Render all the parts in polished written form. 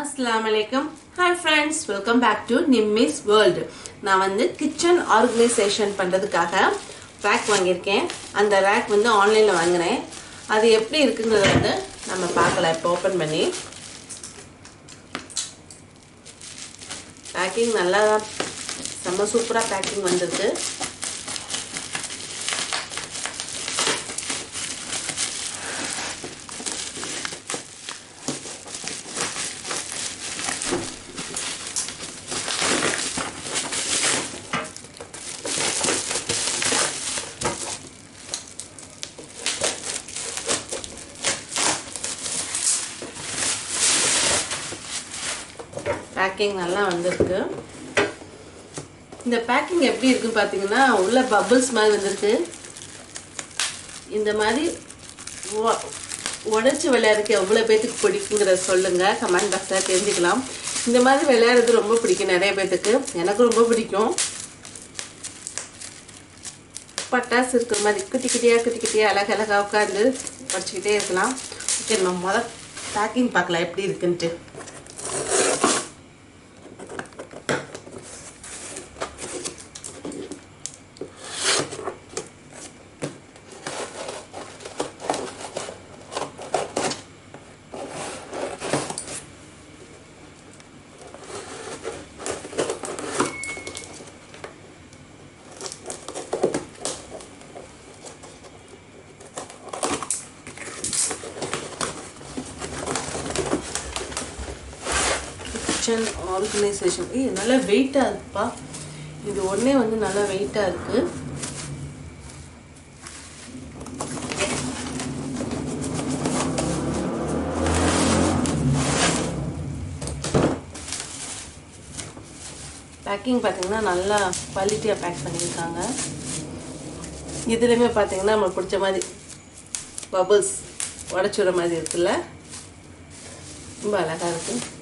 Assalamualaikum. Hi friends, welcome back to Nimmy's World. நான் வந்து kitchen organisation பண்றதுக்காக rack வாங்கியிருக்கேன். அந்த ரேக் வந்து ஆன்லைன்ல வாங்கினேன். அது எப்படி இருக்குங்கிறத வந்து நம்ம பார்க்கலாம். இப்போ ஓபன் பண்ணி பேக்கிங் நல்லா செம்ம சூப்பரா பேக்கிங் வந்திருக்கு. பேக்கிங் நல்லா வந்திருக்கு. இந்த பேக்கிங் எப்படி இருக்குன்னு பார்த்தீங்கன்னா உள்ள பபிள்ஸ் மாதிரி வந்திருக்கு. இந்த மாதிரி உடைச்சு விளையாடுறதுக்கு எவ்வளோ பேத்துக்கு பிடிக்குங்கிறத சொல்லுங்க, கமெண்ட் பாக்ஸில் தெரிஞ்சுக்கலாம். இந்த மாதிரி விளையாடுறது ரொம்ப பிடிக்கும் நிறைய பேத்துக்கு, எனக்கு ரொம்ப பிடிக்கும். பட்டாசு இருக்கிற மாதிரி குட்டி குட்டியாக அழகழகாக உட்காந்து படிச்சுக்கிட்டே இருக்கலாம். ஓகே, நம்ம முதல் பேக்கிங் பார்க்கலாம் எப்படி இருக்குன்ட்டு. கிச்சன் ஆர்கனைசேஷன் நல்லா வெயிட்டாக இருக்குப்பா. இது ஒன்றே வந்து நல்லா வெயிட்டாக இருக்கு. பேக்கிங் பார்த்தீங்கன்னா நல்லா குவாலிட்டியாக பேக் பண்ணியிருக்காங்க. இதுலேயுமே பார்த்தீங்கன்னா நம்மளுக்கு பிடிச்ச மாதிரி பபிள்ஸ் உடச்சுடுற மாதிரி இருக்குல்ல, ரொம்ப அழகாக இருக்குது.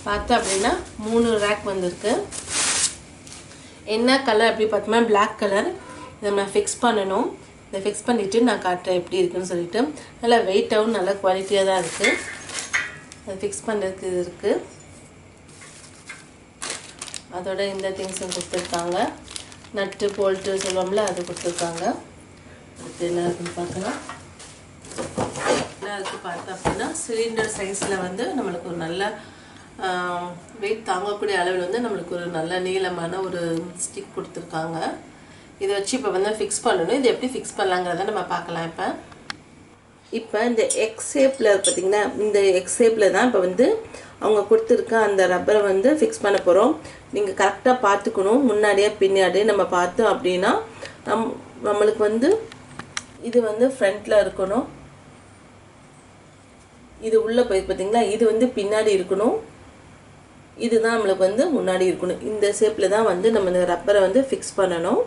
பார்த்தா அப்படின்னா 3 ரேக் வந்திருக்கு. என்ன கலர் அப்படி பார்த்தோம்னா பிளாக் கலர். இதை நம்ம ஃபிக்ஸ் பண்ணணும். இதை ஃபிக்ஸ் பண்ணிவிட்டு நான் காட்டுறேன் எப்படி இருக்குன்னு சொல்லிட்டு. நல்லா வெயிட்டாகவும் நல்ல குவாலிட்டியாக தான் இருக்குது. அதை ஃபிக்ஸ் பண்ணுறதுக்கு இது இருக்குது. அதோட இந்த திங்ஸும் கொடுத்துருக்காங்க. நட்டு போல்ட்டு சொல்லுவோம்ல அது கொடுத்துருக்காங்க. அடுத்து என்ன இருக்குன்னு பார்க்கலாம். என்ன இருக்குது பார்த்தா அப்படின்னா சிலிண்டர் சைஸில் வந்து நம்மளுக்கு ஒரு நல்ல வெயிட் தாங்கக்கூடிய அளவில் வந்து நம்மளுக்கு ஒரு நல்ல நீளமான ஒரு ஸ்டிக் கொடுத்துருக்காங்க. இதை வச்சு இப்போ வந்து ஃபிக்ஸ் பண்ணணும். இது எப்படி ஃபிக்ஸ் பண்ணலாங்கிறத நம்ம பார்க்கலாம். இப்போ இந்த எக்ஸ் ஷேப்பில் பார்த்திங்கன்னா இந்த எக்ஸ் ஷேப்பில் தான் இப்போ வந்து அவங்க கொடுத்துருக்க அந்த ரப்பரை வந்து ஃபிக்ஸ் பண்ண போகிறோம். நீங்கள் கரெக்டாக பார்த்துக்கணும். முன்னாடியே பின்னாடியே நம்ம பார்த்தோம் அப்படின்னா நம்மளுக்கு வந்து இது வந்து ஃப்ரண்ட்டில் இருக்கணும். இது உள்ளே போய் பார்த்திங்களா, இது வந்து பின்னாடி இருக்கணும். இதுதான் நம்மளுக்கு வந்து முன்னாடி இருக்கணும். இந்த ஷேப்பில் தான் வந்து நம்ம இந்த ரப்பரை வந்து ஃபிக்ஸ் பண்ணணும்.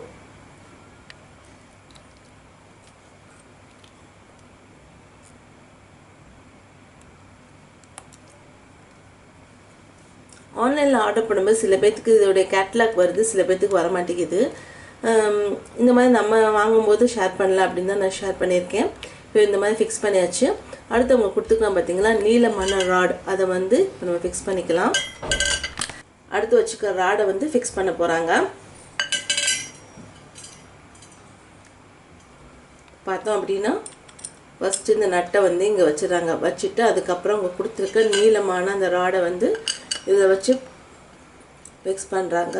ஆன்லைனில் ஆர்டர் பண்ணும்போது சில பேர்த்துக்கு இதோடைய கேட்லாக் வருது, சில பேர்த்துக்கு வர மாட்டேங்குது. இந்த மாதிரி நம்ம வாங்கும்போது ஷேர் பண்ணலாம் அப்படின்னு தான் நான் ஷேர் பண்ணியிருக்கேன். இப்போ இந்த மாதிரி ஃபிக்ஸ் பண்ணியாச்சு. அடுத்து அவங்க கொடுத்துக்கலாம் பார்த்தீங்களா நீளமான ராட், அதை வந்து நம்ம ஃபிக்ஸ் பண்ணிக்கலாம். அடுத்து வச்சுக்க ராடை வந்து ஃபிக்ஸ் பண்ண போகிறாங்க. பார்த்தோம் அப்படின்னா ஃபஸ்ட்டு இந்த நட்டை வந்து இங்கே வச்சுறாங்க. வச்சுட்டு அதுக்கப்புறம் அவங்க கொடுத்துருக்க நீளமான அந்த ராடை வந்து இதை வச்சு ஃபிக்ஸ் பண்ணுறாங்க.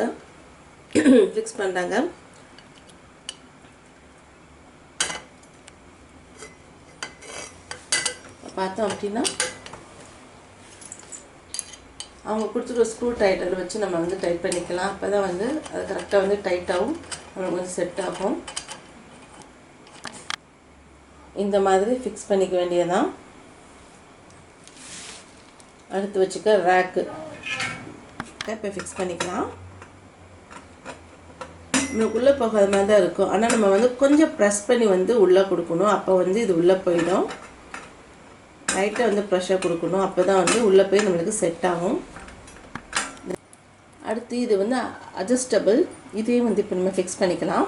பார்த்தோம் அப்படின்னா அவங்க கொடுத்துருக்க ஸ்க்ரூ டைட்டர் வச்சு நம்ம வந்து டைட் பண்ணிக்கலாம். அப்போ தான் வந்து அது கரெக்டாக வந்து டைட்டாகவும் நம்மளுக்கு வந்து செட் ஆகும். இந்த மாதிரி ஃபிக்ஸ் பண்ணிக்க வேண்டியதான். அடுத்து வச்சுக்க ரேக்கு இப்போ ஃபிக்ஸ் பண்ணிக்கலாம். நம்மளுக்கு உள்ளே போகாத மாதிரி தான் இருக்கும். ஆனால் நம்ம வந்து கொஞ்சம் ப்ரெஸ் பண்ணி வந்து உள்ளே கொடுக்கணும். அப்போ வந்து இது உள்ளே போயிடும். லைட்டாக வந்து ப்ரெஷர் கொடுக்கணும். அப்போ தான் வந்து உள்ளே போய் நம்மளுக்கு செட் ஆகும். அடுத்து இது வந்து அட்ஜஸ்டபிள், இதையும் வந்து இப்போ நம்ம ஃபிக்ஸ் பண்ணிக்கலாம்.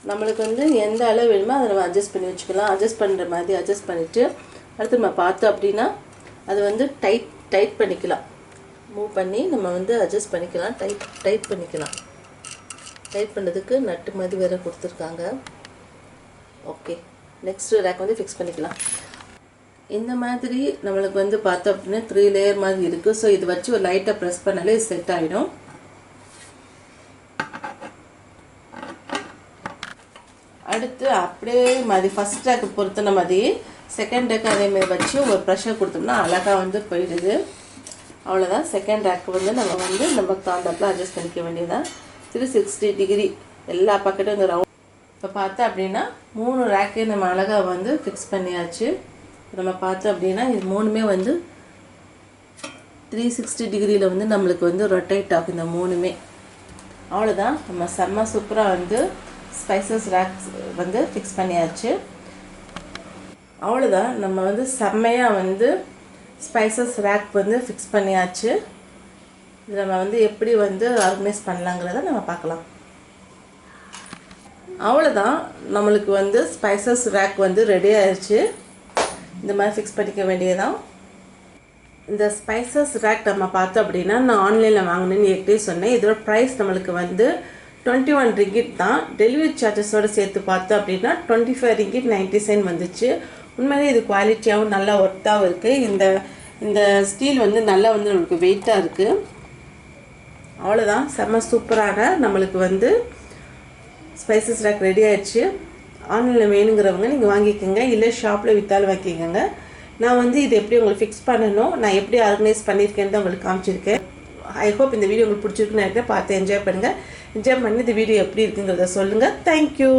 நம்மளுக்கு வந்து எந்த அளவு வேணுமோ அதை நம்ம அட்ஜஸ்ட் பண்ணி வச்சுக்கலாம். அட்ஜஸ்ட் பண்ணுற மாதிரி அட்ஜஸ்ட் பண்ணிவிட்டு அடுத்து நம்ம பார்த்தோம் அப்படின்னா அது வந்து டைட் பண்ணிக்கலாம். மூவ் பண்ணி நம்ம வந்து அட்ஜஸ்ட் பண்ணிக்கலாம், டைட் பண்ணிக்கலாம். டைட் பண்ணுறதுக்கு நட்டு மாதிரி வேறு கொடுத்துருக்காங்க. ஓகே, நெக்ஸ்ட்டு ரேக் வந்து ஃபிக்ஸ் பண்ணிக்கலாம். இந்த மாதிரி நம்மளுக்கு வந்து பார்த்தோம் அப்படின்னா 3 லேயர் மாதிரி இருக்குது. ஸோ இது வச்சு ஒரு லைட்டாக ப்ரெஸ் பண்ணாலே செட் ஆகிடும். அடுத்து அப்படியே மாதிரி ஃபஸ்ட் ரேக்கு பொறுத்தன மாதிரி செகண்ட் ரேக்கு அதேமாதிரி வச்சு ஒரு ப்ரெஷர் கொடுத்தோம்னா அழகாக வந்து போயிடுது. அவ்வளோதான். செகண்ட் ரேக்கு வந்து நம்ம தாண்டாப்பில் அட்ஜஸ்ட் பண்ணிக்க வேண்டியதான். 360 டிகிரி எல்லா பக்கெட்டும் இந்த ரவுண்ட். இப்போ பார்த்தோம் அப்படின்னா 3 ரேக்கு நம்ம அழகாக வந்து ஃபிக்ஸ் பண்ணியாச்சு. நம்ம பார்த்தோம் அப்படின்னா இது 3மே வந்து 360 டிகிரியில் வந்து நம்மளுக்கு வந்து ரொட்டேட் ஆகும் இந்த 3மே. அவ்வளோதான். நம்ம செம்ம சூப்பராக வந்து ஸ்பைசஸ் ரேக் வந்து ஃபிக்ஸ் பண்ணியாச்சு. அவ்வளோதான். நம்ம வந்து செம்மையாக வந்து ஸ்பைசஸ் ரேக் வந்து ஃபிக்ஸ் பண்ணியாச்சு. இது நம்ம வந்து எப்படி வந்து ஆர்கனைஸ் பண்ணலாங்கிறத நம்ம பார்க்கலாம். அவ்வளோதான். நம்மளுக்கு வந்து ஸ்பைசஸ் ரேக் வந்து ரெடி ஆயிடுச்சு. இந்த மாதிரி ஃபிக்ஸ் பண்ணிக்க வேண்டியதான். இந்த ஸ்பைசஸ் ரேக் நம்ம பார்த்தோம் அப்படின்னா நான் ஆன்லைனில் வாங்கினேன்னு ஏற்கனவே சொன்னேன். இதோட ப்ரைஸ் நம்மளுக்கு வந்து 21 ரிங்கிட் தான். டெலிவரி சார்ஜஸோடு சேர்த்து பார்த்தோம் அப்படின்னா 25 ரிங்கிட் 90 சென்ட் வந்துச்சு. உண்மையிலே இது குவாலிட்டியாகவும் நல்லா ஒர்த்தாகவும் இருக்குது. இந்த ஸ்டீல் வந்து நல்லா வந்து நம்மளுக்கு வெயிட்டாக இருக்குது. அவ்வளோதான். செம்ம சூப்பரான நம்மளுக்கு வந்து ஸ்பைசஸ் ரேக் ரெடி ஆயிடுச்சு. ஆன்லைனில் வேணுங்கிறவங்க நீங்கள் வாங்கிக்கோங்க, இல்லை ஷாப்பில் விற்றாலும் வாங்கிக்கோங்க. நான் வந்து இது எப்படி உங்களுக்கு ஃபிக்ஸ் பண்ணணும், நான் எப்படி ஆர்கனைஸ் பண்ணியிருக்கேன்னு தான் உங்களுக்கு காமிச்சிருக்கேன். ஐ ஹோப் இந்த வீடியோ உங்களுக்கு பிடிச்சிருக்குன்னு நினைக்கிறேன். பார்த்து என்ஜாய் பண்ணுங்கள். என்ஜாய் பண்ணி இந்த வீடியோ எப்படி இருக்குங்கிறத சொல்லுங்கள். தேங்க்யூ.